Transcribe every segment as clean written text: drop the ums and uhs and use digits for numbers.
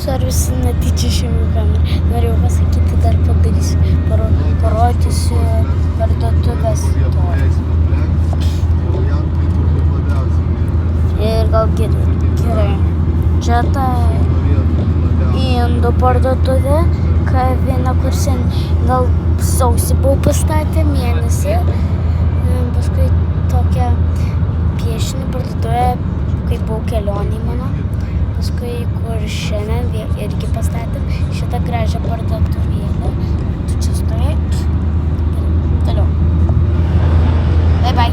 servise netyčia išėmiau kamerą. Norėjau pasakyti, dar padarysiu, parodysiu parduotuvės torą. Ir gal gerai. Čia ta indų parduotuvė, kavinė, kur gal sausį buvau pastatę mėnesį. Paskui tokia piešinį parduotuvė, kai buvau kelionėj mano. Paskui, kur šiandien irgi pastatėm šitą gražią parduotuvėlę. Tu čia stovėjai. Toliau. Bye bye.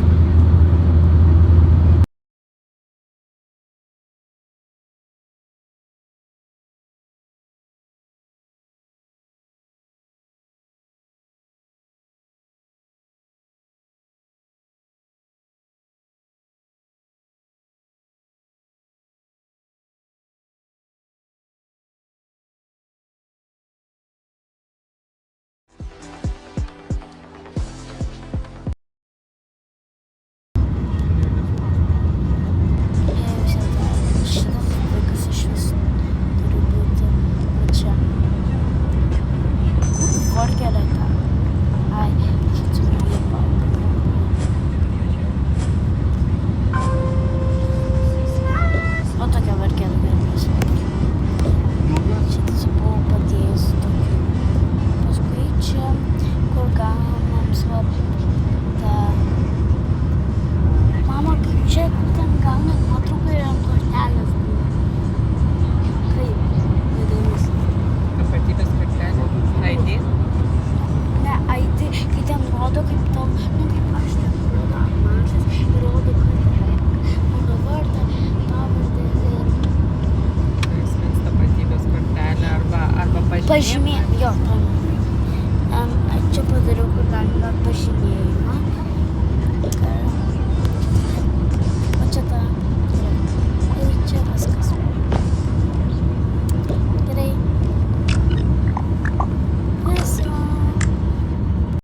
Pažymė, jo,